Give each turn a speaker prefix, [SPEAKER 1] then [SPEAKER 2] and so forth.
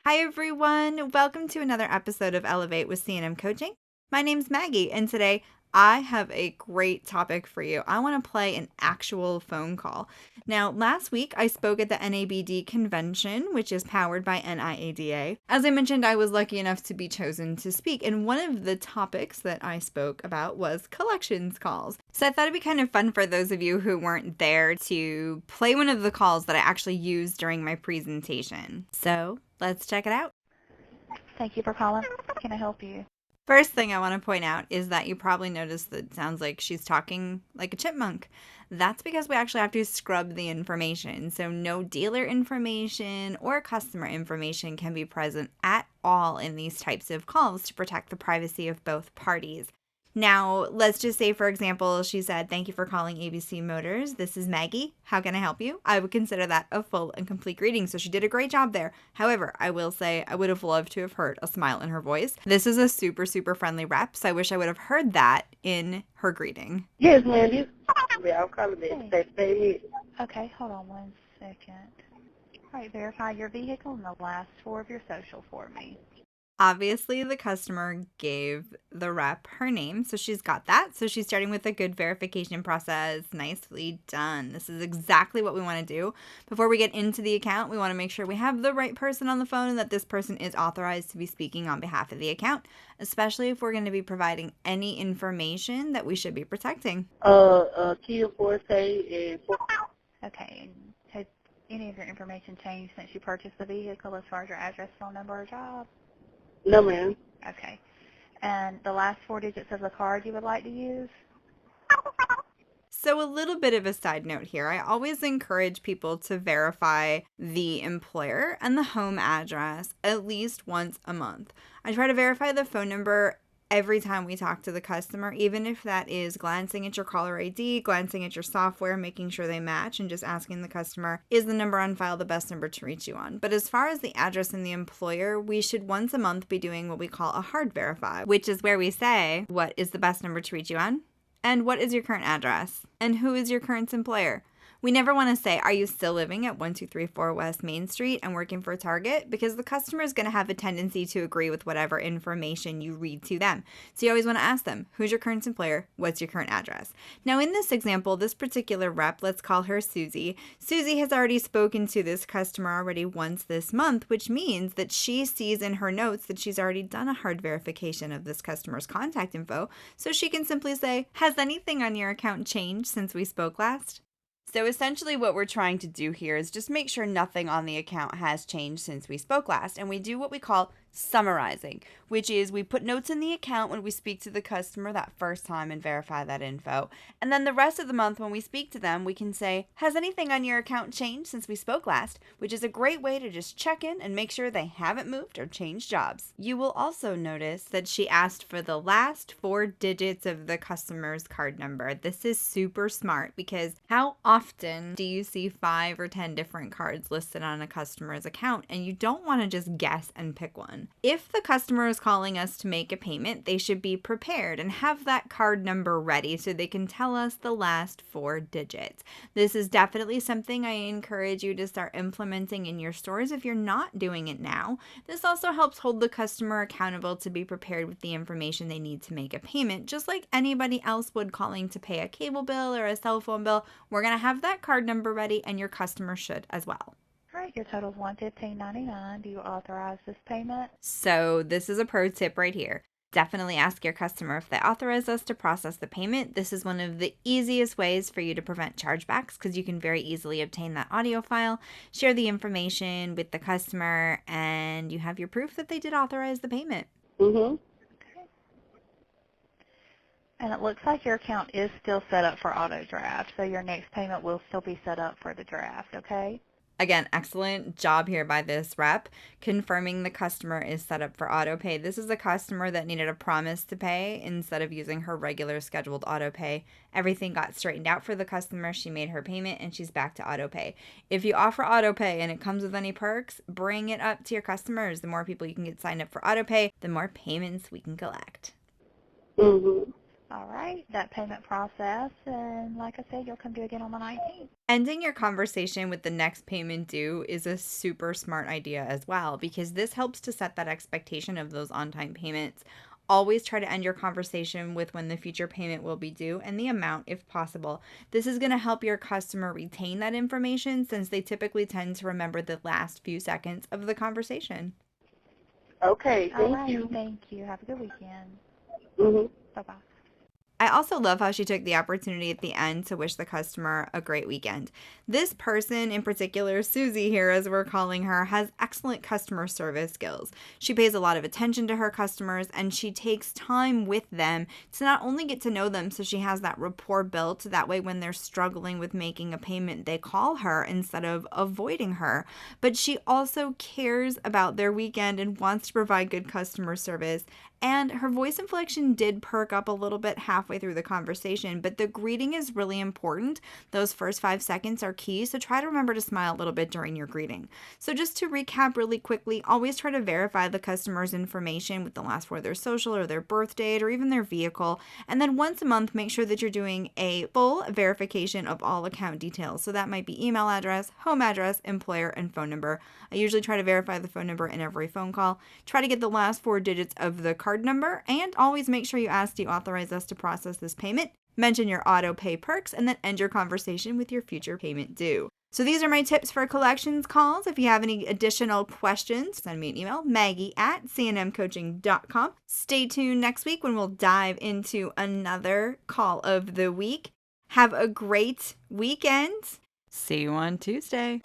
[SPEAKER 1] Hi everyone, welcome to another episode of Elevate with C&M Coaching. My name's Maggie, and today I have a great topic for you. I want to play an actual phone call. Now, last week I spoke at the NABD convention, which is powered by NIADA. As I mentioned, I was lucky enough to be chosen to speak, and one of the topics that I spoke about was collections calls. So I thought it'd be kind of fun for those of you who weren't there to play one of the calls that I actually used during my presentation. So let's check it out.
[SPEAKER 2] Thank you for calling. Can I help you?
[SPEAKER 1] First thing I want to point out is that you probably noticed that it sounds like she's talking like a chipmunk. That's because we actually have to scrub the information. So no dealer information or customer information can be present at all in these types of calls to protect the privacy of both parties. Now, let's just say, for example, she said, "Thank you for calling ABC Motors. This is Maggie. How can I help you?" I would consider that a full and complete greeting. So she did a great job there. However, I will say I would have loved to have heard a smile in her voice. This is a super, super friendly rep, so I wish I would have heard that in her greeting.
[SPEAKER 3] Yes, ma'am. I'm calling it.
[SPEAKER 2] Okay, hold on one second. All right, verify your vehicle and the last four of your social for me.
[SPEAKER 1] Obviously, the customer gave the rep her name, so she's got that. So she's starting with a good verification process. Nicely done. This is exactly what we want to do. Before we get into the account, we want to make sure we have the right person on the phone and that this person is authorized to be speaking on behalf of the account, especially if we're going to be providing any information that we should be protecting.
[SPEAKER 3] Kia Forte and
[SPEAKER 2] Okay, and has any of your information changed since you purchased the vehicle as far as your address, phone number, or job?
[SPEAKER 3] no, ma'am.
[SPEAKER 2] Okay. And the last four digits of the card you would like to use?
[SPEAKER 1] So a little bit of a side note here. I always encourage people to verify the employer and the home address at least once a month. I try to verify the phone number every time we talk to the customer, even if that is glancing at your caller ID, glancing at your software, making sure they match, and just asking the customer, is the number on file the best number to reach you on? But as far as the address and the employer, we should once a month be doing what we call a hard verify, which is where we say, what is the best number to reach you on? And what is your current address? And who is your current employer? We never want to say, are you still living at 1234 West Main Street and working for Target? Because the customer is going to have a tendency to agree with whatever information you read to them. So you always want to ask them, who's your current employer? What's your current address? Now in this example, this particular rep, let's call her Susie. Susie has already spoken to this customer already once this month, which means that she sees in her notes that she's already done a hard verification of this customer's contact info. So she can simply say, has anything on your account changed since we spoke last? So essentially what we're trying to do here is just make sure nothing on the account has changed since we spoke last. And we do what we call summarizing, which is we put notes in the account when we speak to the customer that first time and verify that info. And then the rest of the month when we speak to them, we can say, has anything on your account changed since we spoke last? Which is a great way to just check in and make sure they haven't moved or changed jobs. You will also notice that she asked for the last four digits of the customer's card number. This is super smart because how often do you see 5 or 10 different cards listed on a customer's account and you don't want to just guess and pick one? If the customer is calling us to make a payment, they should be prepared and have that card number ready so they can tell us the last four digits. This is definitely something I encourage you to start implementing in your stores if you're not doing it now. This also helps hold the customer accountable to be prepared with the information they need to make a payment, just like anybody else would calling to pay a cable bill or a cell phone bill. We're going to have that card number ready, and your customer should as well.
[SPEAKER 2] All right, your total is $115.99. Do you authorize this payment?
[SPEAKER 1] So this is a pro tip right here. Definitely ask your customer if they authorize us to process the payment. This is one of the easiest ways for you to prevent chargebacks because you can very easily obtain that audio file, share the information with the customer, and you have your proof that they did authorize the payment.
[SPEAKER 3] Mm-hmm.
[SPEAKER 2] Okay. And it looks like your account is still set up for auto draft, so your next payment will still be set up for the draft, okay?
[SPEAKER 1] Again, excellent job here by this rep, confirming the customer is set up for auto pay. This is a customer that needed a promise to pay instead of using her regular scheduled auto pay. Everything got straightened out for the customer. She made her payment and she's back to auto pay. If you offer auto pay and it comes with any perks, bring it up to your customers. The more people you can get signed up for auto pay, the more payments we can collect.
[SPEAKER 3] Mm-hmm.
[SPEAKER 2] All right, that payment process, and like I said, you'll come due again on the 19th.
[SPEAKER 1] Ending your conversation with the next payment due is a super smart idea as well, because this helps to set that expectation of those on-time payments. Always try to end your conversation with when the future payment will be due and the amount if possible. This is going to help your customer retain that information since they typically tend to remember the last few seconds of the conversation.
[SPEAKER 3] Okay,
[SPEAKER 2] All
[SPEAKER 3] thank
[SPEAKER 2] right,
[SPEAKER 3] you.
[SPEAKER 2] thank you. Have a good weekend.
[SPEAKER 3] Mm-hmm.
[SPEAKER 2] Bye-bye.
[SPEAKER 1] I also love how she took the opportunity at the end to wish the customer a great weekend. This person in particular, Susie here as we're calling her, has excellent customer service skills. She pays a lot of attention to her customers and she takes time with them to not only get to know them so she has that rapport built. That way when they're struggling with making a payment, they call her instead of avoiding her. But she also cares about their weekend and wants to provide good customer service. And her voice inflection did perk up a little bit halfway through the conversation, but the greeting is really important. Those first 5 seconds are key, so try to remember to smile a little bit during your greeting. So just to recap really quickly, always try to verify the customer's information with the last four of their social or their birth date or even their vehicle. And then once a month, make sure that you're doing a full verification of all account details. So that might be email address, home address, employer, and phone number. I usually try to verify the phone number in every phone call. Try to get the last 4 digits of the card number, and always make sure you ask, do you authorize us to process this payment? Mention your auto pay perks, and then end your conversation with your future payment due. So these are my tips for collections calls. If you have any additional questions, send me an email, maggie@cnmcoaching.com. Stay tuned next week when we'll dive into another call of the week. Have a great weekend. See you on Tuesday.